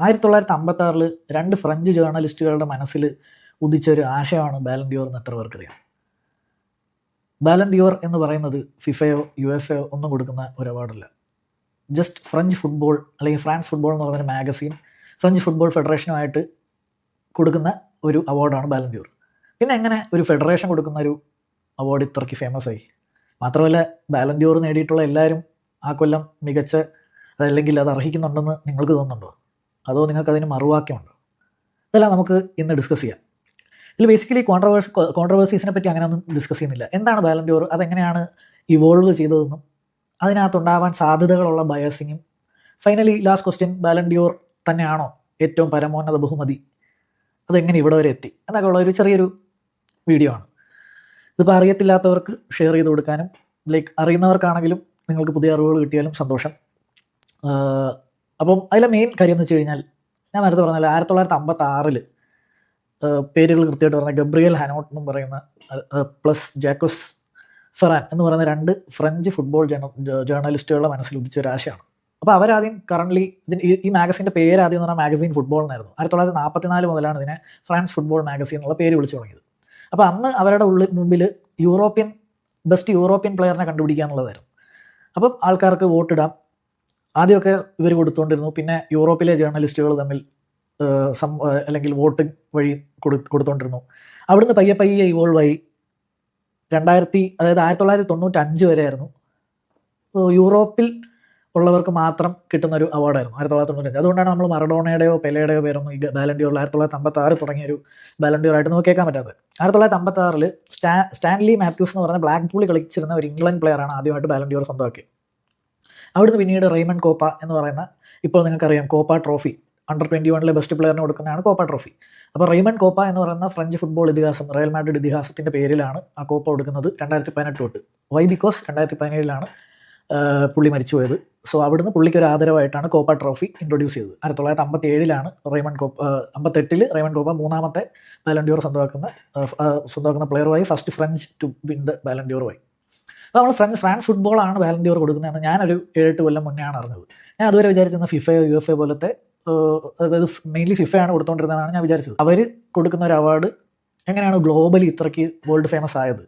1956 രണ്ട് ഫ്രഞ്ച് ജേർണലിസ്റ്റുകളുടെ മനസ്സിൽ ഉദിച്ചൊരു ആശയമാണ് ബാലൻ ഡിയോർ എന്ന് എത്ര പേർക്കറിയാം? ബാലൻ ഡിയോർ എന്ന് പറയുന്നത് ഫിഫയോ യുഎഫയോ ഒന്നും കൊടുക്കുന്ന ഒരു അവാർഡല്ല. ജസ്റ്റ് ഫ്രഞ്ച് ഫുട്ബോൾ അല്ലെങ്കിൽ ഫ്രാൻസ് ഫുട്ബോൾ എന്ന് പറയുന്ന മാഗസീൻ ഫ്രഞ്ച് ഫുട്ബോൾ ഫെഡറേഷനുമായിട്ട് കൊടുക്കുന്ന ഒരു അവാർഡാണ് ബാലൻ ഡിയോർ. പിന്നെ എങ്ങനെ ഒരു ഫെഡറേഷൻ കൊടുക്കുന്ന ഒരു അവാർഡ് ഇത്രയ്ക്ക് ഫേമസ് ആയി? മാത്രമല്ല, ബാലൻ ഡിയോർ നേടിയിട്ടുള്ള എല്ലാവരും ആ കൊല്ലം മികച്ച അതല്ലെങ്കിൽ അത് അർഹിക്കുന്നുണ്ടെന്ന് നിങ്ങൾക്ക് തോന്നുന്നുണ്ടോ? അതോ നിങ്ങൾക്കതിന് മറുവാക്യമുണ്ടോ? ഇതെല്ലാം നമുക്ക് ഇന്ന് ഡിസ്കസ് ചെയ്യാം. ഇതിൽ ബേസിക്കലി കോൺട്രവേഴ്സീസിനെ പറ്റി അങ്ങനെയൊന്നും ഡിസ്കസ് ചെയ്യുന്നില്ല. എന്താണ് ബാലൻ ഡിയോർ, അതെങ്ങനെയാണ് ഇവോൾവ് ചെയ്തതെന്നും അതിനകത്തുണ്ടാവാൻ സാധ്യതകളുള്ള ബയസിങ്ങും ഫൈനലി ലാസ്റ്റ് ക്വസ്റ്റ്യൻ, ബാലൻ ഡിയോർ തന്നെയാണോ ഏറ്റവും പരമോന്നത ബഹുമതി, അതെങ്ങനെ ഇവിടെ വരെ എത്തി എന്നൊക്കെ ഉള്ള ഒരു ചെറിയൊരു വീഡിയോ ആണ്. ഇതിപ്പോൾ അറിയത്തില്ലാത്തവർക്ക് ഷെയർ ചെയ്ത് കൊടുക്കാനും അറിയുന്നവർക്കാണെങ്കിലും നിങ്ങൾക്ക് പുതിയ അറിവുകൾ കിട്ടിയാലും സന്തോഷം. അപ്പം അതിലെ മെയിൻ കാര്യം എന്ന് വെച്ച് കഴിഞ്ഞാൽ, ഞാൻ നേരത്തെ പറഞ്ഞാൽ 1956 പേരുകൾ കൃത്യമായിട്ട് പറഞ്ഞാൽ ഗബ്രിയൽ ഹനോട്ട് എന്നും പറയുന്ന പ്ലസ് ജാക്കോസ് ഫെറാൻ എന്ന് പറയുന്ന രണ്ട് ഫ്രഞ്ച് ഫുട്ബോൾ ജേർണലിസ്റ്റുകളുടെ മനസ്സിൽ ഉദിച്ച ഒരു ആശയമാണ്. അപ്പോൾ അവരാദ്യം കറൻ്റ്ലി ഈ മാഗസീൻ്റെ പേര് ആദ്യം എന്ന് പറഞ്ഞാൽ മാഗസീൻ ഫുട്ബോൾ എന്നായിരുന്നു. 1944 മുതലാണ് ഇതിനെ ഫ്രാൻസ് ഫുട്ബോൾ മാഗസീൻ എന്നുള്ള പേര് വിളിച്ചു തുടങ്ങിയത്. അപ്പോൾ അന്ന് അവരുടെ മുമ്പിൽ ബെസ്റ്റ് യൂറോപ്യൻ പ്ലെയറിനെ കണ്ടുപിടിക്കുക എന്നുള്ളതായിരുന്നു. അപ്പം ആൾക്കാർക്ക് വോട്ടിടാം. ആദ്യമൊക്കെ ഇവർ കൊടുത്തുകൊണ്ടിരുന്നു. പിന്നെ യൂറോപ്പിലെ ജേർണലിസ്റ്റുകൾ തമ്മിൽ അല്ലെങ്കിൽ വോട്ടിംഗ് വഴി കൊടുത്തുകൊണ്ടിരുന്നു. അവിടുന്ന് പയ്യെ ഇവോൾവ് ആയി 1995 വരെയായിരുന്നു യൂറോപ്പിൽ ഉള്ളവർക്ക് മാത്രം കിട്ടുന്നൊരു അവാർഡായിരുന്നു 1995. അതുകൊണ്ടാണ് നമ്മൾ മറഡോണയുടെയോ പെലെയുടെയോ പേരൊന്നും ഈ ബാലൻ ഡിയോറിൽ 1956 തുടങ്ങിയൊരു ബാലൻ ഡിയോർ ആയിട്ട് നമുക്ക് കേൾക്കാൻ പറ്റാത്തത്. 1956 സ്റ്റാൻലി മാത്യൂസ് എന്ന് പറഞ്ഞ ബ്ലാക്ക് പൂളിൽ കളിച്ചിരുന്ന ഒരു ഇംഗ്ലണ്ട് പ്ലെയറാണ് ആദ്യമായിട്ട് ബാലൻ ഡിയോർ സ്വന്തമാക്കിയത്. അവിടുന്ന് പിന്നീട് റെയ്മണ്ട് കോപ്പ എന്ന് പറയുന്ന, ഇപ്പോൾ നിങ്ങൾക്കറിയാം കോപ്പ ട്രോഫി അണ്ടർ 21 ബെസ്റ്റ് പ്ലെയറിന് കൊടുക്കുന്നതാണ് കോപ്പ ട്രോഫി. അപ്പോൾ റെയ്മണ്ട് കോപ്പ എന്ന് പറയുന്ന ഫ്രഞ്ച് ഫുട്ബോൾ ഇതിഹാസം, റയൽ മാഡ്രിഡ് ഇതിഹാസത്തിൻ്റെ പേരിലാണ് ആ കോപ്പ കൊടുക്കുന്നത് 2018 തൊട്ട്. വൈ ബിക്കോസ് 2017 പുള്ളി മരിച്ചുപോയത്. സോ അവിടുന്ന് പുള്ളിക്ക് ഒരു ആദരവായിട്ടാണ് കോപ്പ ട്രോഫി ഇൻട്രൊഡ്യൂസ് ചെയ്തത്. 1957 റെയ്മണ്ട് കോപ്പ, 58 റെയ്മണ്ട് കോപ്പ മൂന്നാമത്തെ ബാലൻ ഡിയോർ സ്വന്തമാക്കുന്ന പ്ലെയറുമായി, first French to win the Ballon ഡിയോറുമായി. അപ്പോൾ നമ്മൾ ഫ്രാൻസ് ഫുട്ബോളാണ് ബാലൻ ഡിയോർ കൊടുക്കുന്നതെന്ന് ഞാനൊരു 7-8 കൊല്ലം മുന്നെയാണ് അറിഞ്ഞത്. ഞാൻ അതുവരെ വിചാരിച്ചിരുന്ന ഫിഫയോ യുഎഫയോ പോലത്തെ, അതായത് മെയിൻലി ഫിഫയാണ് കൊടുത്തുകൊണ്ടിരുന്നതാണ് ഞാൻ വിചാരിച്ചത്. അവർ കൊടുക്കുന്ന ഒരു അവാർഡ് എങ്ങനെയാണ് ഗ്ലോബലി ഇത്രയ്ക്ക് വേൾഡ് ഫേമസ് ആയത്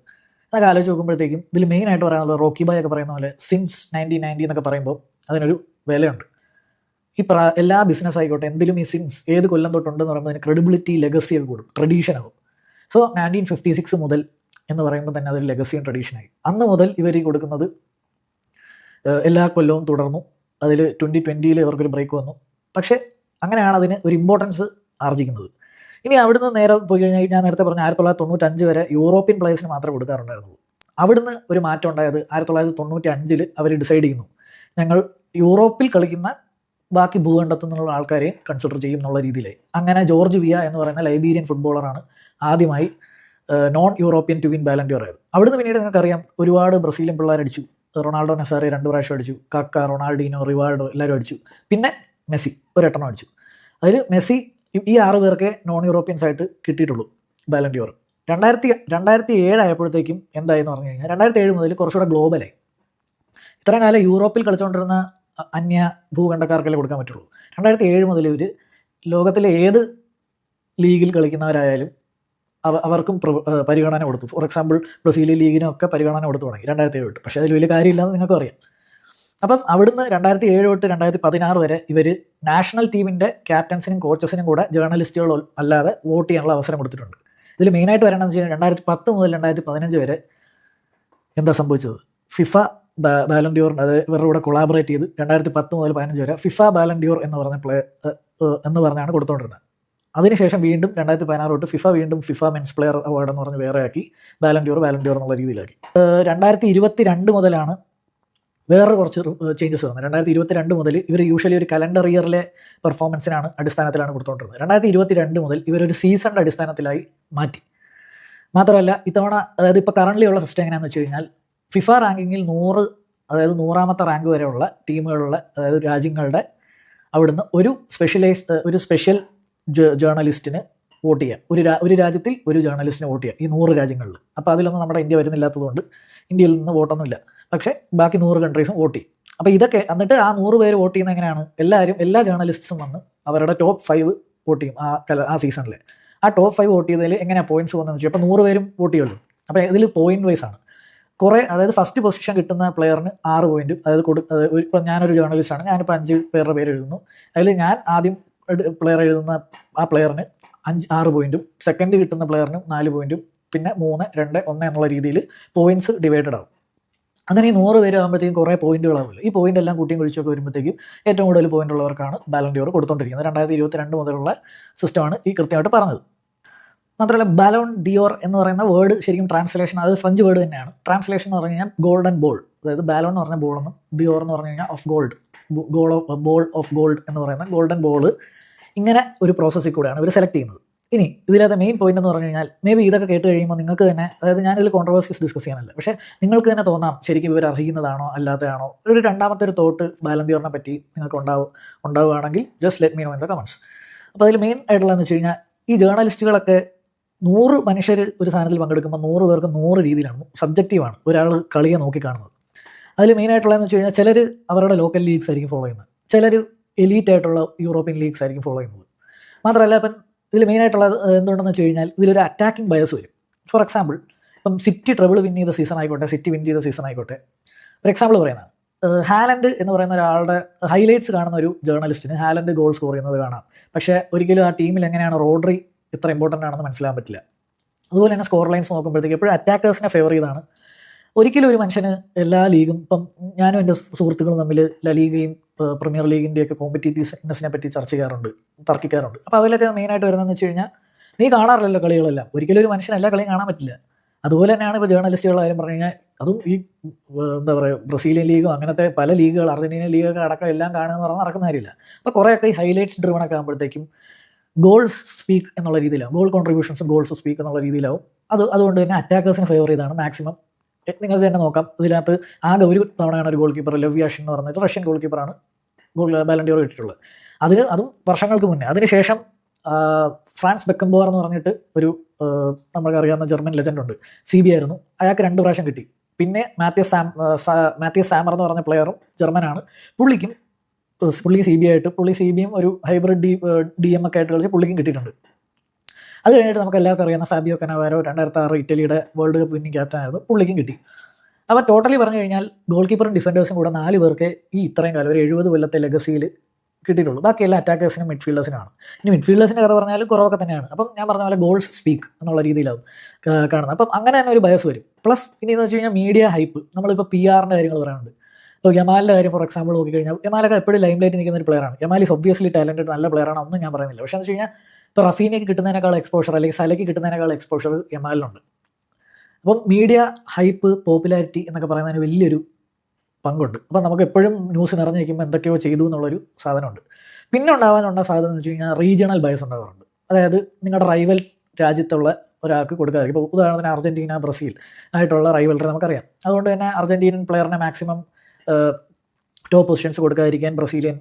എന്നൊക്കെ ആലോചിച്ച് നോക്കുമ്പോഴത്തേക്കും ഇതിൽ മെയിനായിട്ട് പറയാനുള്ള റോക്കി ബായ് ഒക്കെ പറയുന്ന പോലെ സിൻസ് 1990 എന്നൊക്കെ പറയുമ്പോൾ അതിനൊരു വിലയുണ്ട്. എല്ലാ ബിസിനസ് ആയിക്കോട്ടെ എന്തിലും ഈ സിൻസ് ഏത് കൊല്ലം തൊട്ടുണ്ടെന്ന് പറയുമ്പോൾ അതിന് ക്രെഡിബിലിറ്റി, ലെഗസി ഒക്കെ കൂടും, ട്രഡീഷനാകും. സോ 1956 മുതൽ എന്ന് പറയുമ്പോൾ തന്നെ അതൊരു ലെഗസിയും ട്രഡീഷനായി. അന്ന് മുതൽ ഇവർ കൊടുക്കുന്നത് എല്ലാ കൊല്ലവും തുടർന്നു. അതിൽ 2020 ഇവർക്കൊരു ബ്രേക്ക് വന്നു. പക്ഷേ അങ്ങനെയാണ് അതിന് ഒരു ഇമ്പോർട്ടൻസ് ആർജിക്കുന്നത്. ഇനി അവിടുന്ന് നേരെ പോയി കഴിഞ്ഞാൽ, ഞാൻ നേരത്തെ പറഞ്ഞ 1995 വരെ യൂറോപ്യൻ പ്ലേയേഴ്സിന് മാത്രമേ കൊടുക്കാറുണ്ടായിരുന്നുള്ളൂ. അവിടുന്ന് ഒരു മാറ്റം ഉണ്ടായത് 1995 അവർ ഡിസൈഡ് ചെയ്യുന്നു, ഞങ്ങൾ യൂറോപ്പിൽ കളിക്കുന്ന ബാക്കി ഭൂഖണ്ഡത്തു നിന്നുള്ള ആൾക്കാരെയും കൺസിഡർ ചെയ്യും എന്നുള്ള രീതിയിലായി. അങ്ങനെ ജോർജ് വിയ എന്ന് പറയുന്ന ലൈബീരിയൻ ഫുട്ബോളറാണ് ആദ്യമായി non European to win Ballon d'Or ആയത്. അവിടുന്ന് പിന്നീട് നിങ്ങൾക്കറിയാം ഒരുപാട് ബ്രസീലിയൻ പിള്ളേരടിച്ചു. റൊണാൾഡോ നസാറി 2 പ്രാവശ്യം അടിച്ചു, കക്ക, റൊണാൾഡീനോ, റിവാൾഡോ എല്ലാവരും അടിച്ചു. പിന്നെ മെസ്സി 1 8 അടിച്ചു. അതിൽ മെസ്സി ഈ 6 പേർക്ക് നോൺ യൂറോപ്യൻസ് ആയിട്ട് കിട്ടിയിട്ടുള്ളൂ ബാലൻ ഡിയോർ. 2007 ആയപ്പോഴത്തേക്കും എന്തായെന്ന് പറഞ്ഞു കഴിഞ്ഞാൽ 2007 മുതൽ കുറച്ചുകൂടെ ഗ്ലോബലായി. ഇത്രയും കാലം യൂറോപ്പിൽ കളിച്ചുകൊണ്ടിരുന്ന അന്യ ഭൂഖണ്ഡക്കാർക്കല്ലേ കൊടുക്കാൻ പറ്റുള്ളൂ. 2007 മുതൽ ഇവർ ലോകത്തിലെ ഏത് ലീഗിൽ കളിക്കുന്നവരായാലും അവർക്കും പരിഗണന കൊടുത്തു. ഫോർ എക്സാമ്പിൾ ബ്രസീലിയൻ ലീഗിനൊക്കെ പരിഗണന കൊടുത്തു തുടങ്ങി 2007 തൊട്ട്. പക്ഷേ അതിൽ വലിയ കാര്യമില്ലാന്ന് നിങ്ങൾക്കും അറിയാം. അപ്പം അവിടുന്ന് 2007 തൊട്ട് 2016 വരെ ഇവർ നാഷണൽ ടീമിൻ്റെ ക്യാപ്റ്റൻസിനും കോച്ചസിനും കൂടെ ജേർണലിസ്റ്റുകൾ അല്ലാതെ വോട്ട് ചെയ്യാനുള്ള അവസരം കൊടുത്തിട്ടുണ്ട്. ഇതിൽ മെയിനായിട്ട് വരണമെന്ന് വെച്ച് കഴിഞ്ഞാൽ 2010 മുതൽ 2015 വരെ എന്താ സംഭവിച്ചത്? ഫിഫ ബാലൻ ഡിയോർ, അത് ഇവരുടെ കൂടെ കൊളാബറേറ്റ് ചെയ്ത് 2010 മുതൽ 15 വരെ ഫിഫ ബാലൻ ഡിയോർ എന്ന് പറഞ്ഞാണ് കൊടുത്തുകൊണ്ടിരുന്നത്. അതിനുശേഷം വീണ്ടും 2016 തൊട്ട് വീണ്ടും ഫിഫ മെൻസ് പ്ലെയർ അവാർഡ് എന്ന് പറഞ്ഞ് വേറെ ആക്കി ബാലൻ ഡിയോർ എന്നുള്ള രീതിയിലാക്കി. 2022 മുതലാണ് വേറെ കുറച്ച് ചേഞ്ചസ് വന്നത്. 2022 മുതൽ ഇവർ യൂഷ്വലി ഒരു കലണ്ടർ ഇയറിലെ പെർഫോമൻസിനാണ് അടിസ്ഥാനത്തിലാണ് കൊടുത്തുകൊണ്ടിരുന്നത്. 2022 മുതൽ ഇവരൊരു സീസണിൻ്റെ അടിസ്ഥാനത്തിലായി മാറ്റി. മാത്രമല്ല ഇത്തവണ, അതായത് ഇപ്പോൾ കറൻ്റ്ലി ഉള്ള സിസ്റ്റം എങ്ങനെയാണെന്ന് വെച്ച് കഴിഞ്ഞാൽ, ഫിഫ റാങ്കിങ്ങിൽ 100, അതായത് 100ാമത്തെ റാങ്ക് വരെയുള്ള ടീമുകളുടെ, അതായത് രാജ്യങ്ങളുടെ അവിടുന്ന് ഒരു സ്പെഷ്യൽ ജേർണലിസ്റ്റിന് വോട്ട് ചെയ്യാം. ഒരു രാജ്യത്തിൽ ഒരു ജേർണലിസ്റ്റിന് വോട്ട് ചെയ്യാം ഈ 100 രാജ്യങ്ങളിൽ. അപ്പോൾ അതിലൊന്നും നമ്മുടെ ഇന്ത്യ വരുന്നില്ലാത്തതുകൊണ്ട് ഇന്ത്യയിൽ നിന്ന് വോട്ടൊന്നുമില്ല. പക്ഷേ ബാക്കി 100 കൺട്രീസും വോട്ട് ചെയ്യും. അപ്പോൾ ഇതൊക്കെ എന്നിട്ട് ആ 100 പേര് വോട്ട് ചെയ്യുന്നത് എങ്ങനെയാണ്? എല്ലാ ജേർണലിസ്റ്റും വന്ന് അവരുടെ ടോപ്പ് 5 വോട്ട് ചെയ്യും ആ സീസണിൽ. ആ ടോപ്പ് 5 വോട്ട് ചെയ്തതിൽ എങ്ങനെയാണ് പോയിന്റ്സ് പോകുന്നതെന്ന് വെച്ചാൽ, ഇപ്പോൾ 100 പേരും വോട്ട് ചെയ്യുമല്ലോ. അപ്പോൾ ഇതിൽ പോയിന്റ് വൈസ് ആണ്. കുറേ, അതായത് ഫസ്റ്റ് പൊസിഷൻ കിട്ടുന്ന പ്ലെയറിന് 6 പോയിന്റും, അതായത് ഇപ്പം ഞാനൊരു ജേർണലിസ്റ്റാണ്, ഞാനിപ്പോൾ 5 പേരുടെ പേര് എഴുതുന്നു. അതിൽ ഞാൻ ആദ്യം പ്ലെയർ എഴുതുന്ന ആ പ്ലെയറിന് 6 പോയിന്റും, സെക്കൻഡ് കിട്ടുന്ന പ്ലെയറിന് 4 പോയിന്റും, പിന്നെ 3, 2, 1 എന്നുള്ള രീതിയിൽ പോയിന്റ്സ് ഡിവൈഡഡ് ആവും. അങ്ങനെ ഈ 100 പേര് ആകുമ്പോഴത്തേക്കും കുറേ പോയിന്റുകളാവില്ല. ഈ പോയിന്റ് എല്ലാം കൂട്ടിയും കുഴിച്ചൊക്കെ വരുമ്പോഴത്തേക്കും ഏറ്റവും കൂടുതൽ പോയിന്റ് ഉള്ളവർക്കാണ് ബാലൻ ഡി ഓർ കൊടുത്തുകൊണ്ടിരിക്കുന്നത്. 2022 മുതലുള്ള സിസ്റ്റമാണ് ഈ കൃത്യമായിട്ട് പറഞ്ഞത്. മാത്രമല്ല, ബാലോൺ ഡിയോർ എന്ന് പറയുന്ന വേർഡ് ശരിക്കും ട്രാൻസ്ലേഷൻ, അത് ഫ്രഞ്ച് വേർഡ് തന്നെയാണ്. ട്രാൻസ്ലേഷൻ എന്ന് പറഞ്ഞു കഴിഞ്ഞാൽ ഗോൾഡൻ ബോൾ, അതായത് ബാലോൺ എന്ന് പറഞ്ഞ ബോളെന്നും ഡിയോർ എന്ന് പറഞ്ഞു കഴിഞ്ഞാൽ of gold, ball of gold എന്ന് പറയുന്ന ഗോൾഡൻ ബോൾ. ഇങ്ങനെ ഒരു പ്രോസസ്സിൽ കൂടെയാണ് ഇവർ സെലക്ട് ചെയ്യുന്നത്. ഇനി ഇതിലത്തെ മെയിൻ പോയിന്റ് എന്ന് പറഞ്ഞു കഴിഞ്ഞാൽ, മേ ബി ഇതൊക്കെ കേട്ട് കഴിയുമ്പോൾ നിങ്ങൾക്ക് തന്നെ, അതായത് ഞാനിതിൽ കോൺട്രവേഴ്സീസ് ഡിസ്കസ് ചെയ്യാനല്ല, പക്ഷേ നിങ്ങൾക്ക് തന്നെ തോന്നാം ശരിക്കും ഇവർ അർഹിക്കുന്നതാണോ അല്ലാത്തതാണോ. ഒരു രണ്ടാമത്തെ ഒരു തോട്ട് ബാലൻ ഡി ഓറിനെ പറ്റി നിങ്ങൾക്ക് ഉണ്ടാവുകയാണെങ്കിൽ just let me know in the comments. അപ്പോൾ അതിൽ മെയിൻ ആയിട്ടുള്ളതെന്ന് വെച്ച് കഴിഞ്ഞാൽ, ഈ ജേർണലിസ്റ്റുകളൊക്കെ 100 മനുഷ്യർ ഒരു സാധനത്തിൽ പങ്കെടുക്കുമ്പോൾ 100 പേർക്ക് 100 രീതിയിലാണ്, സബ്ജക്റ്റീവാണ് ഒരാൾ കളിയെ നോക്കിക്കാണുന്നത്. അതിൽ മെയിനായിട്ടുള്ളതെന്ന് വെച്ച് കഴിഞ്ഞാൽ, ചിലർ അവരുടെ ലോക്കൽ ലീഗ്സ് ആയിരിക്കും ഫോളോ ചെയ്യുന്നത്, ചിലർ എലീറ്റ് ആയിട്ടുള്ള യൂറോപ്യൻ ലീഗ്സ് ആയിരിക്കും ഫോളോ ചെയ്യുന്നത്. മാത്രമല്ല, ഇപ്പം ഇതിൽ മെയിനായിട്ടുള്ളത് എന്തുകൊണ്ടെന്ന് വെച്ച് കഴിഞ്ഞാൽ, ഇതിലൊരു അറ്റാക്കിംഗ് ബയസ് വരും. ഫോർ എക്സാമ്പിൾ, ഇപ്പം സിറ്റി ട്രബിൾ വിൻ ചെയ്ത സീസൺ ആയിക്കോട്ടെ, സിറ്റി വിൻ ചെയ്ത സീസൺ ആയിക്കോട്ടെ, ഒരു എക്സാമ്പിൾ പറയുന്നത്, ഹാലൻഡ് എന്ന് പറയുന്ന ഒരാളുടെ ഹൈലൈറ്റ്സ് കാണുന്ന ഒരു ജേർണലിസ്റ്റിന് ഹാലൻഡ് ഗോൾ സ്കോർ ചെയ്യുന്നത് കാണാം. പക്ഷേ ഒരിക്കലും ആ ടീമിൽ എങ്ങനെയാണ് റോഡ്രി ഇത്ര ഇമ്പോർട്ടൻ്റ് ആണെന്ന് മനസ്സിലാൻ പറ്റില്ല. അതുപോലെ തന്നെ സ്കോർ ലൈൻസ് നോക്കുമ്പോഴത്തേക്ക് എപ്പോഴും അറ്റാക്കേഴ്സിനെ ഫേവർ ചെയ്താണ്. ഒരിക്കലും ഒരു മനുഷ്യന് എല്ലാ ലീഗും, ഇപ്പം ഞാനും എൻ്റെ സുഹൃത്തുക്കളും തമ്മിൽ ലീഗയും പ്രീമിയർ ലീഗിൻ്റെയൊക്കെ കോമ്പറ്റീറ്റീവ്നെസ്സിനെ പറ്റി തർക്കിക്കാറുണ്ട്. അപ്പോൾ അതിലൊക്കെ മെയിനായിട്ട് വരുന്നതെന്ന് വെച്ച് കഴിഞ്ഞാൽ, നീ കാണാറില്ലല്ലോ കളികളെല്ലാം. ഒരിക്കലും ഒരു മനുഷ്യൻ എല്ലാ കളിയും കാണാൻ പറ്റില്ല. അതുപോലെ തന്നെയാണ് ഇപ്പോൾ ജേർണലിസ്റ്റുകളുടെ കാര്യം പറഞ്ഞു കഴിഞ്ഞാൽ, അതും ഈ എന്താ പറയുക, ബ്രസീലിയൻ ലീഗും അങ്ങനത്തെ പല ലീഗുകൾ, അർജൻറ്റീന ലീഗൊക്കെ അടക്കം എല്ലാം കാണുക എന്ന് പറഞ്ഞാൽ നടക്കുന്ന കാര്യമില്ല. അപ്പോൾ കുറേയൊക്കെ ഈ ഹൈലൈറ്റ്സ് ഡ്രിവണൊക്കെ ആകുമ്പോഴത്തേക്കും ഗോൾസ് സ്പീക്ക് എന്നുള്ള രീതിയിലാവും, ഗോൾ കോൺട്രിബ്യൂഷൻസ് ഗോൾസ് സ്പീക്ക് എന്നുള്ള രീതിയിലാവും. അതുകൊണ്ട് തന്നെ അറ്റാക്കേഴ്സിന് ഫേവർ ചെയ്താണ് മാക്സിമം. നിങ്ങൾക്ക് തന്നെ നോക്കാം, ഇതിനകത്ത് ആകെ ഒരു തവണയാണ് ഒരു ഗോൾ കീപ്പർ, ലെവ്യാഷിൻ എന്ന് പറഞ്ഞിട്ട് റഷ്യൻ ഗോൾ കീപ്പറാണ് ബാലൻ ഡി ഓർ കിട്ടിയിട്ടുള്ളത്. അതും വർഷങ്ങൾക്ക് മുന്നേ. അതിനുശേഷം ഫ്രാൻസ് ബെക്കംബോർ എന്ന് പറഞ്ഞിട്ട് ഒരു നമുക്കറിയാവുന്ന ജർമ്മൻ ലെജൻഡ് ഉണ്ട്, CB ആയിരുന്നു, അയാൾക്ക് 2 പ്രാവശ്യം കിട്ടി. പിന്നെ മാത്യസ് സാമർ എന്ന് പറഞ്ഞ പ്ലെയറും ജർമ്മനാണ്, പുള്ളി CB ആയിട്ട്, CBയും ഒരു ഹൈബ്രിഡ് DM ഒക്കെ ആയിട്ട് കളിച്ച് പുള്ളിക്കും കിട്ടിയിട്ടുണ്ട്. അത് കഴിഞ്ഞിട്ട് നമുക്ക് എല്ലാവർക്കും അറിയാവുന്ന ഫാബിയോ കനവാരോ 2006 ഇറ്റലിയുടെ വേൾഡ് കപ്പ് വിന്നിംഗ് ക്യാപ്റ്റൻ ആയിരുന്നു, പുള്ളിക്കും കിട്ടി. അപ്പോൾ ടോട്ടലി പറഞ്ഞു കഴിഞ്ഞാൽ ഗോൾ കീപ്പറും ഡിഫൻഡേഴ്സും കൂടെ 4 പേർക്ക് ഈ ഇത്രയും കാലം ഒരു 70 കൊല്ലത്തെ ലെഗസിയിൽ കിട്ടിയിട്ടുള്ളൂ. ബാക്കിയെല്ലാം അറ്റാക്കേഴ്സിനും മിഡ്ഫീൽഡേഴ്സിനാണ്. ഇനി മിഡ്ഫീൽഡേഴ്സിൻ്റെ കഥ പറഞ്ഞാലും കുറവൊക്കെ തന്നെയാണ്. അപ്പം ഞാൻ പറഞ്ഞ പോലെ ഗോൾസ് സ്പീക്ക് എന്നുള്ള രീതിയിലാവും കാണുന്നത്. അപ്പം അങ്ങനെ തന്നെ ഒരു ബയസ് വരും. പ്ലസ് ഇനി എന്ന് വെച്ച് കഴിഞ്ഞാൽ മീഡിയ ഹൈപ്പ്. നമ്മളിപ്പോൾ PR-ൻ്റെ കാര്യങ്ങൾ പറയാനുണ്ട്. ഇപ്പോൾ യമാലിൻ്റെ കാര്യം ഫോർ എക്സാമ്പിൾ നോക്കിക്കഴിഞ്ഞാൽ, യമാലൊക്കെ എപ്പോഴും ലൈം ലൈറ്റ് നിൽക്കുന്ന ഒരു പ്ലെയറാണ്. യമാൽ ഈസ് ഒബ്വിയസ്ലി ടാലൻറ്റഡ്, നല്ല പ്ലെയറാണ്, ഒന്നും ഞാൻ പറയുന്നില്ല. പക്ഷേ എന്ന് വെച്ച് കഴിഞ്ഞാൽ, ഇപ്പോൾ റഫീനയ്ക്ക് കിട്ടുന്നതിനേക്കാൾ എക്സ്പോഷർ, അല്ലെങ്കിൽ സലയ്ക്ക് കിട്ടുന്നതിനേക്കാൾ എക്സ്പോഷർ യമാലിനുണ്ട്. അപ്പം മീഡിയ ഹൈപ്പ്, പോപ്പുലാരിറ്റി എന്നൊക്കെ പറയുന്നതിന് വലിയൊരു പങ്കുണ്ട്. അപ്പം നമുക്ക് എപ്പോഴും ന്യൂസ് നിറഞ്ഞു നിൽക്കുമ്പോൾ എന്തൊക്കെയോ ചെയ്തു എന്നുള്ളൊരു സാധനമുണ്ട്. പിന്നെ ഉണ്ടാവാനുള്ള സാധ്യത എന്ന് വെച്ച് കഴിഞ്ഞാൽ, റീജിയണൽ ബയസ് ഉണ്ടാകാറുണ്ട്. അതായത് നിങ്ങളുടെ റൈവൽ രാജ്യത്തുള്ള ഒരാൾക്ക് കൊടുക്കാതെ, ഇപ്പോൾ ഉദാഹരണത്തിന് അർജൻറ്റീന, ബ്രസീൽ ആയിട്ടുള്ള റൈവലറി നമുക്കറിയാം. അതുകൊണ്ട് തന്നെ അർജൻറ്റീനൻ പ്ലെയറിനെ മാക്സിമം ടോപ്പ് പൊസിഷൻസ് കൊടുക്കാതിരിക്കാൻ ബ്രസീലിയൻ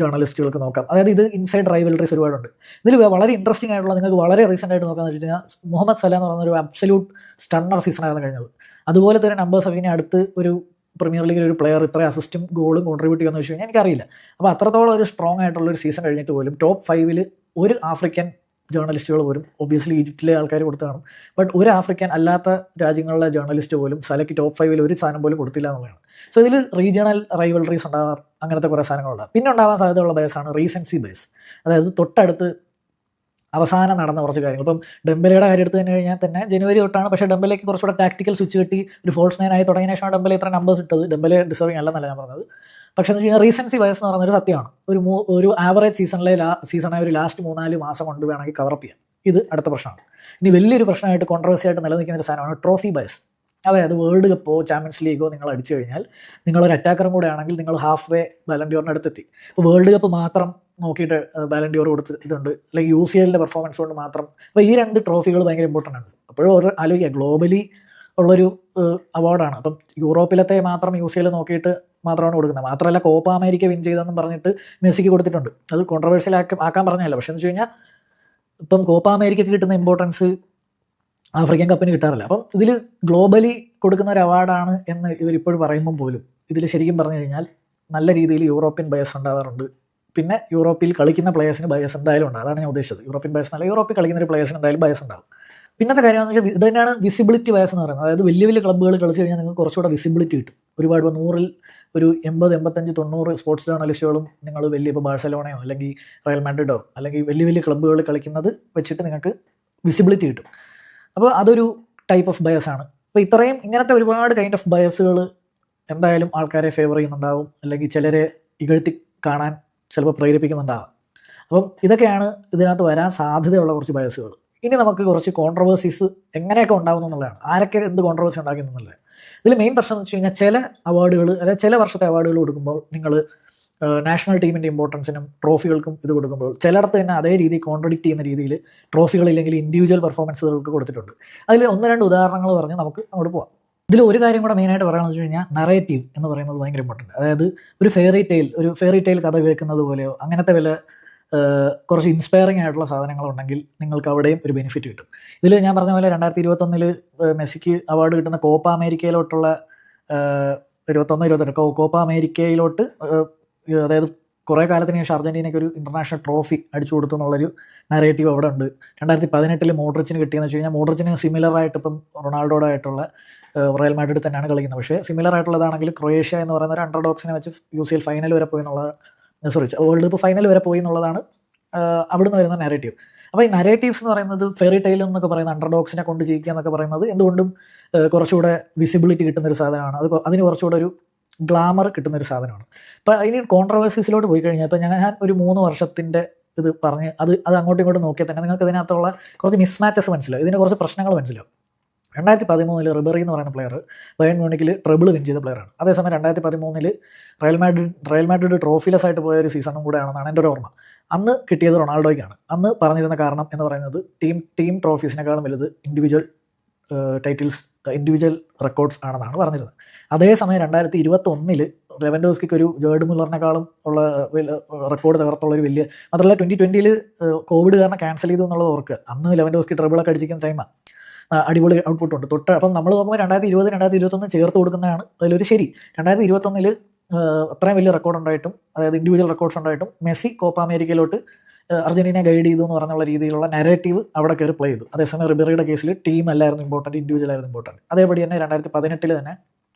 ജേർണലിസ്റ്റുകൾക്ക് നോക്കാം. അതായത് ഇത് ഇൻസൈഡ് റൈവലറീസ് ഒരുപാടുണ്ട്. ഇതിൽ വളരെ ഇൻട്രസ്റ്റിംഗ് ആയിട്ടുള്ള, നിങ്ങൾക്ക് വളരെ റീസെൻ്റ് ആയിട്ട് നോക്കാമെന്ന് വെച്ച് കഴിഞ്ഞാൽ, മുഹമ്മദ് സലാ എന്ന് പറയുന്ന ഒരു അബ്സല്യൂട്ട് സ്റ്റണ്ണർ സീസണായിരുന്നു കഴിഞ്ഞത്. അതുപോലെ തന്നെ നമ്പേഴ്സ് ഇനി അടുത്ത് ഒരു പ്രീമിയർ ലീഗിൽ ഒരു പ്ലെയർ ഇത്ര അസിസ്റ്റും ഗോളും കോൺട്രിബ്യൂട്ട് ചെയ്യുമെന്ന് വെച്ച് കഴിഞ്ഞാൽ എനിക്കറിയില്ല. അപ്പോൾ അത്രത്തോളം ഒരു സ്ട്രോങ് ആയിട്ടുള്ളൊരു സീസൺ കഴിഞ്ഞിട്ട് പോലും ടോപ്പ് 5 ഒരു ആഫ്രിക്കൻ ജേർണലിസ്റ്റുകൾ പോലും, ഒബ്വിയസ്ലി ഈജിപ്തിലെ ആൾക്കാർ കൊടുത്തു കാണും, ബട്ട് ഒരു ആഫ്രിക്കൻ അല്ലാത്ത രാജ്യങ്ങളിലെ ജേർണലിസ്റ്റ് പോലും സലയ്ക്ക് ടോപ്പ് 5 ഒരു സാധനം പോലും കൊടുത്തില്ല എന്നുള്ളതാണ്. സോ ഇതിൽ റീജിയണൽ റൈവലറീസ് ഉണ്ടാകാറ്, അങ്ങനത്തെ കുറേ സാധനങ്ങളുണ്ടാകും. പിന്നെ ഉണ്ടാകാൻ സാധ്യതയുള്ള ബയസാണ് റീസെൻസി ബയസ്. അതായത് തൊട്ടടുത്ത് അവസാനം നടന്ന കുറച്ച് കാര്യങ്ങൾ. ഇപ്പം ഡെംബലയുടെ കാര്യം എടുത്ത് തന്നെ കഴിഞ്ഞാൽ തന്നെ ജനുവരി തൊട്ടാണ്, പക്ഷേ ഡെംബലയ്ക്ക് കുറച്ചുകൂടെ ടാക്ടിക്കൽ സ്വിച്ച് കിട്ടി, ഒരു ഫോൾസ് 9 ആയി തുടങ്ങിയ ശേഷമാണ് ഡെംബല ഇത്ര നമ്പേഴ്സ് ഇട്ടത്. ഡെംബലെ ഡിസേർവിങ് അല്ലെന്നല്ല ഞാൻ പറഞ്ഞത്. പക്ഷേ എന്ന് വെച്ച് കഴിഞ്ഞാൽ റീസെൻസി ബയസ് എന്ന് പറയുന്നൊരു സത്യമാണ്. ഒരു ആവറേജ് സീസണായ ഒരു ലാസ്റ്റ് 3-4 മാസം കൊണ്ട് വേണമെങ്കിൽ കവറപ്പ് ചെയ്യാം. ഇത് അടുത്ത പ്രശ്നമാണ്. ഇനി വലിയൊരു പ്രശ്നമായിട്ട് കോൺട്രവേഴ്സി ആയിട്ട് നിലനിൽക്കുന്ന ഒരു സാധനമാണ് ട്രോഫി ബയസ്. അതായത് വേൾഡ് കപ്പോ ചാമ്പ്യൻസ് ലീഗോ നിങ്ങൾ അടിച്ചു കഴിഞ്ഞാൽ, നിങ്ങളൊരു അറ്റാക്കറും കൂടെ ആണെങ്കിൽ നിങ്ങൾ ഹാഫ് വേ ബാലൻ ഡി ഓറിന് അടുത്തെത്തി. ഇപ്പോൾ വേൾഡ് കപ്പ് മാത്രം നോക്കിയിട്ട് ബാലൻ ഡി ഓർ കൊടുത്തിട്ടുണ്ട്, അല്ലെങ്കിൽ UCLൻ്റെ പെർഫോമൻസ് കൊണ്ട് മാത്രം. അപ്പോൾ ഈ 2 ട്രോഫികൾ ഭയങ്കര ഇമ്പോർട്ടൻ്റ് ആണ്. അപ്പോഴും ഒരു ആലോചിക്കുക, ഗ്ലോബലി ഉള്ളൊരു അവാർഡാണ്. അപ്പം യൂറോപ്പിലത്തെ മാത്രം UCL നോക്കിയിട്ട് മാത്രമാണ് കൊടുക്കുന്നത്. മാത്രമല്ല, കോപ്പ അമേരിക്ക വിൻ ചെയ്തെന്നും പറഞ്ഞിട്ട് മെസ്സിക്ക് കൊടുത്തിട്ടുണ്ട്. അത് കോൺട്രവേഴ്ഷ്യൽ ആക്കാൻ പറഞ്ഞതല്ല. പക്ഷേ എന്ന് വെച്ച് കഴിഞ്ഞാൽ, ഇപ്പം കോപ്പ അമേരിക്കയ്ക്ക് കിട്ടുന്ന ഇമ്പോർട്ടൻസ് ആഫ്രിക്കൻ കപ്പിന് കിട്ടാറില്ല. അപ്പം ഇതിൽ ഗ്ലോബലി കൊടുക്കുന്ന ഒരു അവാർഡാണ് എന്ന് ഇവരിപ്പോഴും പറയുമ്പം പോലും ഇതിൽ ശരിക്കും പറഞ്ഞു കഴിഞ്ഞാൽ നല്ല രീതിയിൽ യൂറോപ്യൻ ബയസ് ഉണ്ടാകാറുണ്ട്. പിന്നെ യൂറോപ്പിൽ കളിക്കുന്ന പ്ലേയേഴ്സിന് ബയസ് എന്തായാലും ഉണ്ട്. അതാണ് ഞാൻ ഉദ്ദേശിച്ചത്. യൂറോപ്യൻ ബയസ് എന്നല്ല, യൂറോപ്പിൽ കളിക്കുന്ന ഒരു പ്ലേയേഴ്സിന് എന്തായാലും ബയസ് ഉണ്ടാവും. പിന്നത്തെ കാര്യമെന്ന് വെച്ചാൽ ഇത് തന്നെയാണ് വിസിബിലിറ്റി ബയസ് എന്ന് പറയുന്നത്. അതായത് വലിയ വലിയ ക്ലബ്ബുകൾ കളിച്ച് കഴിഞ്ഞാൽ നിങ്ങൾക്ക് കുറച്ചുകൂടെ വിസിബിലിറ്റി കിട്ടും. ഒരുപാട് 100-ൽ ഒരു 80, 85, 90 സ്പോർട്സ് ജേർണലിസ്റ്റുകളും നിങ്ങൾ വലിയ ഇപ്പോൾ ബാഴ്സലോണയോ അല്ലെങ്കിൽ റയൽ മാഡ്രിഡോ അല്ലെങ്കിൽ വലിയ വലിയ ക്ലബ്ബുകൾ കളിക്കുന്നത് വെച്ചിട്ട് നിങ്ങൾക്ക് വിസിബിലിറ്റി കിട്ടും. അപ്പോൾ അതൊരു ടൈപ്പ് ഓഫ് ബയസ് ആണ്. അപ്പോൾ ഇത്രയും ഇങ്ങനത്തെ ഒരുപാട് കൈൻഡ് ഓഫ് ബയസുകൾ എന്തായാലും ആൾക്കാരെ ഫേവർ ചെയ്യുന്നുണ്ടാവും, അല്ലെങ്കിൽ ചിലരെ ഇകഴ്ത്തി കാണാൻ ചിലപ്പോൾ പ്രേരിപ്പിക്കുന്നുണ്ടാവും. അപ്പം ഇതൊക്കെയാണ് ഇതിനകത്ത് വരാൻ സാധ്യതയുള്ള കുറച്ച് ബയസുകൾ. ഇനി നമുക്ക് കുറച്ച് കോൺട്രവേഴ്സീസ് എങ്ങനെയൊക്കെ ഉണ്ടാകുന്നു എന്നുള്ളതാണ്. ആരൊക്കെ എന്ത് കോൺട്രവേഴ്സി ഉണ്ടാക്കുന്നുള്ളത്. ഇതിൽ മെയിൻ പ്രശ്നം എന്ന് വെച്ച് കഴിഞ്ഞാൽ ചില അവാർഡുകൾ, അതായത് ചില വർഷത്തെ അവാർഡുകൾ കൊടുക്കുമ്പോൾ നിങ്ങൾ നാഷണൽ ടീമിൻ്റെ ഇമ്പോർട്ടൻസിനും ട്രോഫികൾക്കും ഇത് കൊടുക്കുമ്പോൾ ചിലയിടത്ത് തന്നെ അതേ രീതി കോൺട്രഡിക്റ്റ് ചെയ്യുന്ന രീതിയിൽ ട്രോഫികളില്ലെങ്കിൽ ഇൻഡിവിജ്വൽ പെർഫോമൻസുകൾക്ക് കൊടുത്തിട്ടുണ്ട്. അതിൽ 1-2 ഉദാഹരണങ്ങൾ പറഞ്ഞ് നമുക്ക് അങ്ങോട്ട് പോകാം. ഇതിൽ ഒരു കാര്യം കൂടെ മെയിനായിട്ട് പറയുകയെന്ന് വെച്ച് കഴിഞ്ഞാൽ നറേറ്റീവ് എന്ന് പറയുന്നത് ഭയങ്കര ഇമ്പോർട്ടൻ്റ്. അതായത് ഒരു ഫെയറി ടെയിൽ കഥ കേൾക്കുന്നത് പോലെയോ അങ്ങനത്തെ വല്ല കുറച്ച് ഇൻസ്പയറിംഗ് ആയിട്ടുള്ള സാധനങ്ങളുണ്ടെങ്കിൽ നിങ്ങൾക്ക് അവിടെയും ഒരു ബെനിഫിറ്റ് കിട്ടും. ഇതിൽ ഞാൻ പറഞ്ഞ പോലെ 2021 മെസ്സിക്ക് അവാർഡ് കിട്ടുന്ന കോപ്പ അമേരിക്കയിലോട്ടുള്ള 21-22 കോപ്പ അമേരിക്കയിലോട്ട്, അതായത് കുറേ കാലത്തിന് ശേഷം അർജൻറ്റീനയ്ക്ക് ഒരു ഇൻ്റർനാഷണൽ ട്രോഫി അടിച്ചു കൊടുത്തു എന്നുള്ളൊരു നറേറ്റീവ് അവിടെ ഉണ്ട്. 2018 മോഡ്രിച്ചിന് കിട്ടിയെന്ന് വെച്ച് കഴിഞ്ഞാൽ മോഡ്രിച്ചിന് സിമിലറായിട്ട് ഇപ്പം റൊണാൾഡോയുടെ ആയിട്ടുള്ള റയൽ മാഡ്രിഡ് തന്നെയാണ് കളിക്കുന്നത്. പക്ഷേ സിമിലർ ആയിട്ടുള്ളതാണെങ്കിൽ ക്രൊയേഷ്യ എന്ന് പറയുന്ന ഒരു അണ്ടർഡോഗ്സിനെ വെച്ച് UCL ഫൈനൽ വരെ പോയി എന്നുള്ള വേൾഡ് കപ്പ് ഫൈനൽ വരെ പോയി എന്നുള്ളതാണ് അവിടുന്ന് വരുന്ന നറേറ്റീവ്. അപ്പോൾ ഈ നറേറ്റീവ്സ് എന്ന് പറയുന്നത് ഫെയറി ടെയിൽ എന്നൊക്കെ പറയുന്ന അണ്ടർഡോഗ്സിനെ കൊണ്ട് ജയിക്കുക എന്നൊക്കെ പറയുന്നത് എന്തുകൊണ്ടും കുറച്ചുകൂടെ വിസിബിലിറ്റി കിട്ടുന്നൊരു സാധനമാണ്. അതിന് കുറച്ചുകൂടെ ഒരു ഗ്ലാമർ കിട്ടുന്നൊരു സാധനമാണ്. അപ്പോൾ ഇനി കോൺട്രവേഴ്സീസിലോട്ട് പോയി കഴിഞ്ഞാൽ ഇപ്പോൾ ഞാൻ ഒരു 3 വർഷത്തിൻ്റെ ഇത് പറഞ്ഞ് അത് അങ്ങോട്ടും ഇങ്ങോട്ടും നോക്കിയാൽ തന്നെ നിങ്ങൾക്ക് ഇതിനകത്തുള്ള കുറച്ച് മിസ്മാച്ചസ് മനസ്സിലാവും, ഇതിന് കുറച്ച് പ്രശ്നങ്ങൾ മനസ്സിലാവും. 2013 റിബറി എന്ന് പറയുന്ന പ്ലെയർ ബയൺ മ്യൂണിക്കിൽ ട്രിബിൾ വിൻ ചെയ്ത പ്ലെയറാണ്. അതേസമയം 2013 റയൽ മാഡ്രിഡ് ട്രോഫിലെസ് ആയിട്ട് പോയ ഒരു സീസണും കൂടെയാണെന്നാണ് എൻ്റെ ഒരു ഓർമ്മ. അന്ന് കിട്ടിയത് റൊണാൾഡോയ്ക്കാണ്. അന്ന് പറഞ്ഞിരുന്ന കാരണം എന്ന് പറയുന്നത് ടീം ട്രോഫീസിനേക്കാളും വലുത് ഇൻഡിവിജ്വൽ ടൈറ്റിൽസ്, ഇൻഡിവിജ്വൽ റെക്കോർഡ്സ് ആണെന്നാണ് പറഞ്ഞിരുന്നത്. അതേസമയം 2021 ലെവൻഡോസ്കിക്ക് ഒരു ജേർഡ് മുല്ലറിനേക്കാളും ഉള്ള റെക്കോർഡ് തകർത്തുള്ളൊരു വലിയ, മാത്രമല്ല 2020 കോവിഡ് കാരണം ക്യാൻസൽ ചെയ്തു എന്നുള്ളത് ഓർക്കുക. അന്ന് ലെവൻഡോസ്കി ട്രിബിളൊക്കെ അടിച്ചിരിക്കുന്ന ടൈമാണ്. അടിപൊളി ഔട്ട്പുട്ടുണ്ട്. അപ്പം നമ്മൾ നോക്കുമ്പോൾ 2020, 2021 ചേർത്ത് കൊടുക്കുന്നതാണ് അതിലൊരു ശരി. 2021 അത്രയും വലിയ റെക്കോർഡ് ഉണ്ടായിട്ടും, അതായത് ഇൻഡിവിജ്വൽ റെക്കോർഡ്സ് ഉണ്ടായിട്ടും മെസ്സി കോപ്പ അമേരിക്കയിലോട്ട് അർജന്റീന ഗൈഡ് ചെയ്തു എന്ന് പറഞ്ഞുള്ള രീതിയിലുള്ള നാരേറ്റീവ് അവിടെ കയറി പ്ലേ ചെയ്തു. അതേസമയം റിബറിയുടെ കേസിൽ ടീം അല്ലായിരുന്നു ഇമ്പോർട്ടൻറ്റ്, ഇൻഡിവിജ്വൽ ആയിരുന്നു ഇമ്പോർട്ടൻറ്റ്. അതേപടി തന്നെ 2018 തന്നെ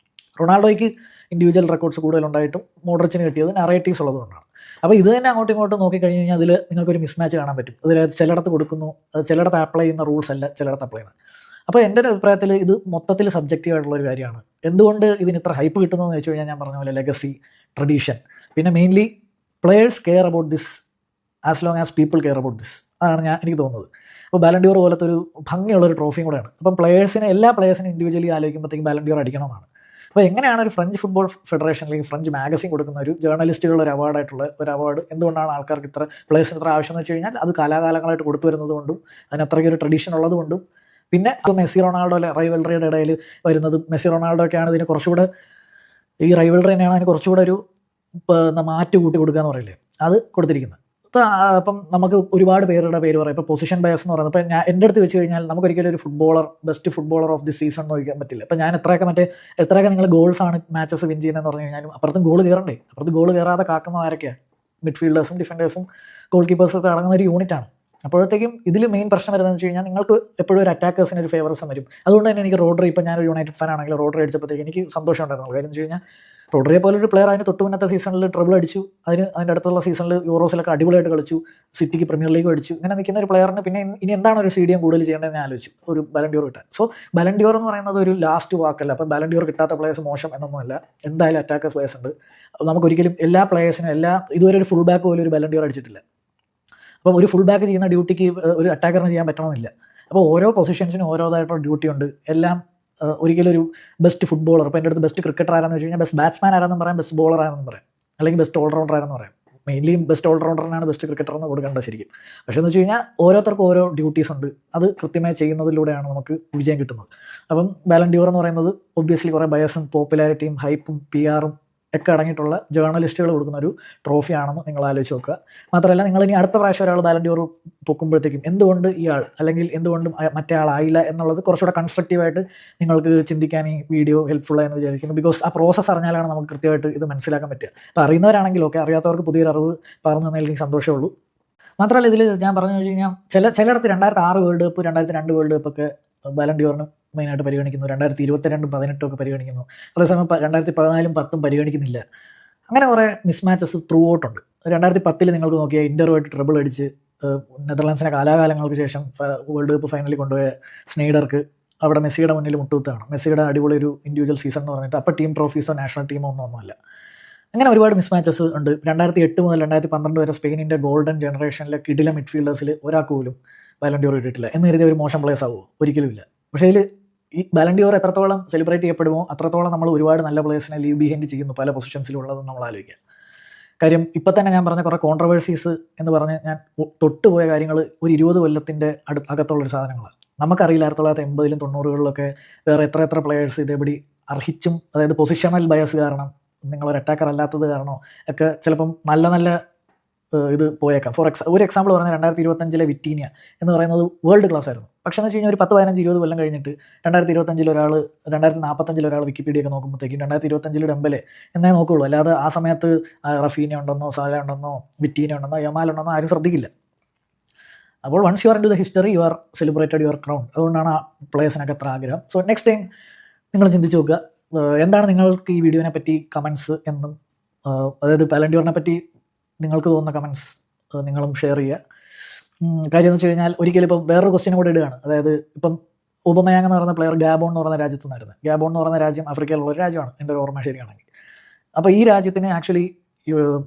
റൊണാൾഡോയ്ക്ക് ഇൻഡിവിജ്വൽ റെക്കോർഡ്സ് കൂടുതലുണ്ടായിട്ടും മോഡ്രിച്ചിന് കിട്ടിയത് നാരേറ്റീവ്സ് ഉള്ളതുകൊണ്ടാണ്. അപ്പോൾ ഇത് തന്നെ അങ്ങോട്ടും ഇങ്ങോട്ടും നോക്കിക്കഴിഞ്ഞ് കഴിഞ്ഞാൽ അതിൽ നിങ്ങൾക്കൊരു മിസ്മാച്ച് കാണാൻ പറ്റും. അതിൽ ചിലയിടത്ത് കൊടുക്കുന്നു, ചിലയിടത്ത് അപ്ലൈ ചെയ്യുന്ന റൂൾസ് അല്ല ചിലയിടത്ത് അപ്ലൈ ചെയ്യുന്നത്. അപ്പോൾ എൻ്റെ ഒരു അഭിപ്രായത്തിൽ ഇത് മൊത്തത്തിൽ സബ്ജക്റ്റീവ് ആയിട്ടുള്ളൊരു കാര്യമാണ്. എന്തുകൊണ്ട് ഇതിന് ഇത്ര ഹൈപ്പ് കിട്ടുന്നു എന്ന് വെച്ച് കഴിഞ്ഞാൽ ഞാൻ പറഞ്ഞ പോലെ ലെഗസി, ട്രഡീഷൻ, പിന്നെ mainly players care about this as long as people care about this അതാണ് എനിക്ക് തോന്നുന്നത്. അപ്പോൾ ബാലൻഡിയോർ പോലത്തെ ഒരു ഭംഗിയുള്ളൊരു ട്രോഫിയും കൂടെയാണ്. അപ്പം എല്ലാ പ്ലെയേഴ്സിനും ഇൻഡിവിജ്വലി ആലോചിക്കുമ്പോഴത്തേക്കും ബാലൻഡിയോർ അടിക്കണമെന്നാണ്. അപ്പോൾ എങ്ങനെയാണ് ഒരു ഫ്രഞ്ച് ഫുട്ബോൾ ഫെഡറേഷൻ അല്ലെങ്കിൽ ഫ്രഞ്ച് മാഗസിൻ കൊടുക്കുന്ന ഒരു ജേർണലിസ്റ്റുകളുടെ ഒരു അവാർഡായിട്ടുള്ള ഒരു അവാർഡ് എന്തുകൊണ്ടാണ് ആൾക്കാർക്ക് പ്ലേയേഴ്സിന് ഇത്ര ആവശ്യം എന്ന് വെച്ച് കഴിഞ്ഞാൽ അത് കാലാകാലങ്ങളായിട്ട് കൊടുത്തു വരുന്നത് കൊണ്ടും അതിന് അത്രയ്ക്കൊരു ട്രഡീഷൻ ഉള്ളത് കൊണ്ടും, പിന്നെ മെസ്സി റൊണാൾഡോ റൈവൽറിയുടെ ഇടയിൽ വരുന്നതും മെസ്സി റൊണാൾഡോ ഒക്കെയാണ് ഇതിന് കുറച്ചുകൂടെ, ഈ റൈവൽറി തന്നെയാണ് അതിന് കുറച്ചുകൂടെ ഒരു മാറ്റ് കൂട്ടി കൊടുക്കുക എന്ന് പറയില്ലേ, അത് കൊടുത്തിരിക്കുന്നത്. അപ്പം നമുക്ക് ഒരുപാട് പേരുടെ പേര് പറയാം. ഇപ്പോൾ പൊസിഷൻ ബയസ് എന്ന് പറയുന്നത്, ഇപ്പോൾ എൻ്റെ അടുത്ത് വെച്ച് കഴിഞ്ഞാൽ നമുക്കൊരിക്കലും ഒരു best footballer of the season എന്ന് ചോദിക്കാൻ പറ്റില്ല. ഇപ്പോൾ ഞാൻ എത്രയൊക്കെ നിങ്ങൾ ഗോൾസാണ് മാച്ചസ് വിൻ ചെയ്യുന്നതെന്ന് പറഞ്ഞു കഴിഞ്ഞാലും അപ്പുറത്തും ഗോൾ കയറണ്ടേ. അപ്പുറത്ത് ഗോൾ കയറാതെ കാക്കുന്ന ആരൊക്കെയാണ്? മിഡ്ഫീൽഡേഴ്സും ഡിഫൻഡേഴ്സും ഗോൾ കീപ്പേഴ്സും ഒക്കെ അടങ്ങുന്ന ഒരു യൂണിറ്റാണ്. അപ്പോഴത്തേക്കും ഇതിൽ മെയിൻ പ്രശ്നം വരുന്നതെന്ന് വെച്ച് കഴിഞ്ഞാൽ നിങ്ങൾക്ക് എപ്പോഴും ഒരു അറ്റാക്കേഴ്സിന് ഒരു ഫേവറിസം വരും. അതുകൊണ്ട് തന്നെ എനിക്ക് റോഡ്രി, ഇപ്പോൾ ഞാനൊരു യുണൈറ്റഡ് ഫാൻ ആണെങ്കിൽ റോഡ്രി അടിച്ചപ്പോഴത്തേക്ക് എനിക്ക് സന്തോഷം ഉണ്ടായിരുന്നു. കാര്യം വെച്ച് കഴിഞ്ഞാൽ റോഡ്രിയെ പോലൊരു പ്ലെയർ അതിന് തൊട്ട് മുന്നത്തെ സീസണിൽ ട്രിബിൾ അടിച്ചു, അതിൻ്റെ അടുത്തുള്ള സീസണിൽ യൂറോസിലൊക്കെ അടിപൊളിയായിട്ട് കളിച്ചു, സിറ്റിക്ക് പ്രീമിയർ ലീഗ് അടിച്ചു. ഇങ്ങനെ നിൽക്കുന്ന ഒരു പ്ലെയറിന് പിന്നെ ഇനി എന്താണ് ഒരു CDM കൂടുതൽ ചെയ്യേണ്ടതെന്ന് ഞാൻ ആലോചിച്ചു, ഒരു ബാലൻഡിയോർ കിട്ടാൻ. സോ ബാലൻഡിയോർ എന്ന് പറയുന്നത് ഒരു ലാസ്റ്റ് വാക്കല്ല. അപ്പോൾ ബാലൻഡിയോർ കിട്ടാത്ത പ്ലേയേഴ്സ് മോശം എന്നൊന്നുമല്ല, എന്തായാലും അറ്റാക്കേഴ്സ് പ്ലേയേഴ്സ് ഉണ്ട്. നമുക്കൊരിക്കലും എല്ലാ പ്ലേയേഴ്സിനും ഇതുവരെ ഒരു ഫുൾ ബാക്ക് പോലും ഒരു ബാലൻഡിയോർ അടിച്ചിട്ടില്ല. അപ്പോൾ ഒരു ഫുൾ ബാക്ക് ചെയ്യുന്ന ഡ്യൂട്ടിക്ക് ഒരു അറ്റാക്കറിന് ചെയ്യാൻ പറ്റണമെന്നില്ല. അപ്പോൾ ഓരോ പൊസിഷൻസിനും ഓരോതായിട്ടുള്ള ഡ്യൂട്ടി ഉണ്ട്. എല്ലാം ഒരിക്കലും ഒരു ബെസ്റ്റ് ഫുട്ബോളർ, ഇപ്പോൾ എൻ്റെ അടുത്ത് ബെസ്റ്റ് ക്രിക്കറ്റർ ആരാന്ന് വെച്ച് കഴിഞ്ഞാൽ ബെസ്റ്റ് ബാറ്റ്സ്മാൻ ആരാണെന്ന് പറയാം, ബെസ്റ്റ് ബോളർ ആരാണെന്ന് പറയാം, അല്ലെങ്കിൽ ബെസ്റ്റ് ഓൾറൗണ്ടർ ആരെന്ന് പറയാം. മെയിൻലി ബെസ്റ്റ് ഓൾറൗണ്ടറിനാണ് ബെസ്റ്റ് ക്രിക്കറ്റർ എന്ന് കൊടുക്കേണ്ടത് ശരിക്കും. പക്ഷേ എന്ന് വെച്ച് കഴിഞ്ഞാൽ ഓരോരുത്തർക്കും ഓരോ ഡ്യൂട്ടീസ് ഉണ്ട്. അത് കൃത്യമായി ചെയ്യുന്നതിലൂടെയാണ് നമുക്ക് വിജയം കിട്ടുന്നത്. അപ്പം ബാലൻഡിയോർ എന്ന് പറയുന്നത് ഒബ്വിയസ്ലി കുറേ ബയസും പോപ്പുലാരിറ്റിയും ഹൈപ്പും PR-ഉം ഒക്കെ അടങ്ങിയിട്ടുള്ള ജേർണലിസ്റ്റുകൾ കൊടുക്കുന്ന ഒരു ട്രോഫിയാണെന്ന് നിങ്ങൾ ആലോചിച്ച് നോക്കുക. മാത്രമല്ല നിങ്ങൾ ഇനി അടുത്ത പ്രാവശ്യം ഒരാൾ ബാലൻ ഡി ഓർ പൊക്കുമ്പോഴത്തേക്കും എന്തുകൊണ്ട് ഇയാൾ അല്ലെങ്കിൽ എന്തുകൊണ്ട് മറ്റേ ആളായില്ല എന്നുള്ളത് കുറച്ചുകൂടെ കൺസ്ട്രക്റ്റീവായിട്ട് നിങ്ങൾക്ക് ചിന്തിക്കാൻ ഈ വീഡിയോ ഹെൽപ്ഫുള്ളായെന്ന് വിചാരിക്കുന്നു. ബിക്കോസ് ആ പ്രോസസ്സ് അറിഞ്ഞാലാണ് നമുക്ക് കൃത്യമായിട്ട് ഇത് മനസ്സിലാക്കാൻ പറ്റുക. അപ്പോൾ അറിയുന്നവരാണെങ്കിൽ ഓക്കെ, അറിയാത്തവർക്ക് പുതിയൊരു അറിവ് പറഞ്ഞു തന്നതിൽ എനിക്ക് സന്തോഷമേ ഉള്ളൂ. മാത്രമല്ല ഇതിൽ ഞാൻ പറഞ്ഞു വെച്ച് കഴിഞ്ഞാൽ ചിലയിടത്ത് 2006 വേൾഡ് കപ്പ് 2002 വേൾഡ് കപ്പൊക്കെ ബാലൻ ഡി ഓറിന് മെയിനായിട്ട് പരിഗണിക്കുന്നു, 2022 18 ഒക്കെ പരിഗണിക്കുന്നു. അതേസമയം 2014 10 പരിഗണിക്കുന്നില്ല. അങ്ങനെ കുറേ മിസ്മാച്ചസ് ത്രൂ ഔട്ടുണ്ട്. 2010 നിങ്ങൾക്ക് നോക്കിയാൽ ഇൻ്ററുമായിട്ട് ട്രിബിൾ അടിച്ച് നെതർലാൻഡ്സിനെ കാലാകാലങ്ങൾക്ക് ശേഷം വേൾഡ് കപ്പ് ഫൈനലിൽ കൊണ്ടുപോയ സ്നെയ്ഡർക്ക് അവിടെ മെസ്സിയുടെ മുന്നിൽ മുട്ടുകുത്താണ്. മെസ്സിയുടെ അടിപൊളി ഒരു ഇൻഡിവിജ്വൽ സീസൺ എന്ന് പറഞ്ഞിട്ട് അപ്പോൾ ടീം ട്രോഫീസോ നാഷണൽ ടീമോ ഒന്നുമല്ല. അങ്ങനെ ഒരുപാട് മിസ്മാച്ചസ് ഉണ്ട്. 2008 മുതൽ 2012 വരെ സ്പെയിനിൻ്റെ ഗോൾഡൻ ജനറേഷനിലെ കിടില മിഡ്ഫീൽഡേഴ്സിൽ ഒരാൾക്ക് പോലും ബാലൻ ഡി ഓർ കിട്ടിയിട്ടില്ല. എന്ന് കരുതി ഒരു മോശം പ്ലേയേഴ്സ് ആവുമോ? ഒരിക്കലുമില്ല. പക്ഷേ ഇതിൽ ഈ ബാലൻ ഡി ഓർ എത്രത്തോളം സെലിബ്രേറ്റ് ചെയ്യപ്പെടുമോ അത്രത്തോളം നമ്മൾ ഒരുപാട് നല്ല പ്ലേയേഴ്സിനെ ലീവ് ബിഹൈൻഡ് ചെയ്യുന്നു പല പൊസിഷൻസിലുള്ളതെന്ന് നമ്മൾ ആലോചിക്കുക. കാര്യം ഇപ്പം തന്നെ ഞാൻ പറഞ്ഞ കുറേ കോൺട്രവേഴ്സീസ് എന്ന് പറഞ്ഞ് ഞാൻ തൊട്ടുപോയ കാര്യങ്ങൾ ഒരു 20 കൊല്ലത്തിൻ്റെ അകത്തുള്ളൊരു സാധനങ്ങളാണ്. നമുക്കറിയില്ല 1980-ലും 90-കളിലൊക്കെ വേറെ എത്ര പ്ലേയേഴ്സ് ഇതേപടി അർഹിച്ചും, അതായത് പൊസിഷണൽ ബയസ് കാരണം, നിങ്ങളൊരു അറ്റാക്കർ അല്ലാത്തത് കാരണോ ഒക്കെ ചിലപ്പം നല്ല ഇത് പോയേക്കാം. ഒരു എക്സാമ്പിൾ പറഞ്ഞാൽ 2025 വിറ്റീനിയ എന്ന് പറയുന്നത് വേൾഡ് ക്ലാസ് ആയിരുന്നു. പക്ഷേ എന്ന് വെച്ച് കഴിഞ്ഞാൽ ഒരു 10, 15, 20 കൊല്ലം കഴിഞ്ഞിട്ട് 2025 ഒരാൾ 2045 ഒരാൾ വിക്കിപീഡിയ ഒക്കെ നോക്കുമ്പോഴത്തേക്കും 2025 ഡെമ്പലെ എന്നേ നോക്കുകയുള്ളൂ. അല്ലാതെ ആ സമയത്ത് റഫീന ഉണ്ടെന്നോ സാല ഉണ്ടെന്നോ വിറ്റീന ഉണ്ടെന്നോ യമാൽ ഉണ്ടെന്നോ ആരും ശ്രദ്ധിക്കില്ല. അപ്പോൾ once you are into the history you are celebrated your crown. അതുകൊണ്ടാണ് ആ പ്ലേയേഴ്സിനൊക്കെ അത്ര ആഗ്രഹം. സോ നെക്സ്റ്റ് ടൈം നിങ്ങൾ ചിന്തിച്ച് നോക്കുക, എന്താണ് നിങ്ങൾക്ക് ഈ വീഡിയോനെ പറ്റി കമൻസ് എന്നും, അതായത് ബാലൻ ഡി ഓറിനെ പറ്റി നിങ്ങൾക്ക് തോന്നുന്ന കമൻസ് നിങ്ങളും ഷെയർ ചെയ്യുക. കാര്യം എന്ന് വെച്ച് കഴിഞ്ഞാൽ ഒരിക്കലും ഇപ്പം വേറൊരു ക്വസ്റ്റ്യൻ കൂടെ ഇടുകയാണ്. അതായത് ഇപ്പം ഉപമയാങ് എന്ന് പറയുന്ന പ്ലെയർ ഗാബോൺ എന്ന് പറയുന്ന രാജ്യത്ത് നിന്നായിരുന്നു. ഗാബോൺ എന്ന് പറയുന്ന രാജ്യം ആഫ്രിക്കയിലുള്ള ഒരു രാജ്യമാണ്, എൻ്റെ ഒരു ഓർമ്മ ശരിയാണെങ്കിൽ. അപ്പോൾ ഈ രാജ്യത്തിന് ആക്ച്വലി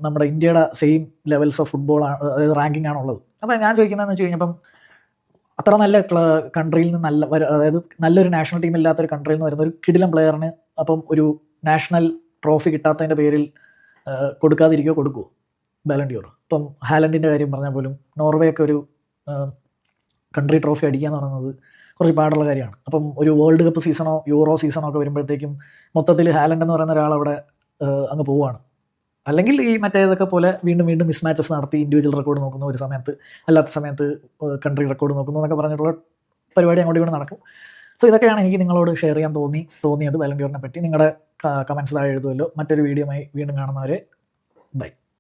നമ്മുടെ ഇന്ത്യയുടെ സെയിം ലെവൽസ് ഓഫ് ഫുട്ബോൾ അതായത് റാങ്കിങ് ആണുള്ളത്. അപ്പോൾ ഞാൻ ചോദിക്കുന്നതെന്ന് വെച്ച് കഴിഞ്ഞപ്പം അത്ര നല്ല കൺട്രിയിൽ നിന്ന് അതായത് നല്ലൊരു നാഷണൽ ടീം ഇല്ലാത്തൊരു കൺട്രിയിൽ നിന്ന് വരുന്ന ഒരു കിടിലം പ്ലെയറിന് അപ്പം ഒരു നാഷണൽ ട്രോഫി കിട്ടാത്തതിൻ്റെ പേരിൽ കൊടുക്കാതിരിക്കുകയോ കൊടുക്കുമോ ബാലൻ ഡി ഓർ? ഇപ്പം ഹാലൻഡിൻ്റെ കാര്യം പറഞ്ഞാൽ പോലും നോർവേ ഒക്കെ ഒരു കൺട്രി ട്രോഫി അടിക്കുക എന്ന് പറയുന്നത് കുറച്ച് പാടുള്ള കാര്യമാണ്. അപ്പം ഒരു വേൾഡ് കപ്പ് സീസണോ യൂറോ സീസണോ ഒക്കെ വരുമ്പോഴത്തേക്കും മൊത്തത്തിൽ ഹാലൻഡ് എന്ന് പറയുന്ന ഒരാൾ അവിടെ അങ്ങ് പോവുകയാണ്. അല്ലെങ്കിൽ ഈ മറ്റേതൊക്കെ പോലെ വീണ്ടും മിസ്മാച്ചസ് നടത്തി ഇൻഡിവിജ്വൽ റെക്കോർഡ് നോക്കുന്നു, ഒരു സമയത്ത് അല്ലാത്ത സമയത്ത് കൺട്രി റെക്കോർഡ് നോക്കുന്നു എന്നൊക്കെ പറഞ്ഞിട്ടുള്ള പരിപാടി അങ്ങോട്ട് ഇങ്ങോട്ട് നടക്കും. സോ ഇതൊക്കെയാണ് എനിക്ക് നിങ്ങളോട് ഷെയർ ചെയ്യാൻ തോന്നിയത് ബാലൻ ഡി ഓറിനെ പറ്റി. നിങ്ങളുടെ കമൻസ് താഴെ എഴുതുമല്ലോ. മറ്റൊരു വീഡിയോയുമായി വീണ്ടും കാണുന്നവരെ ബൈ.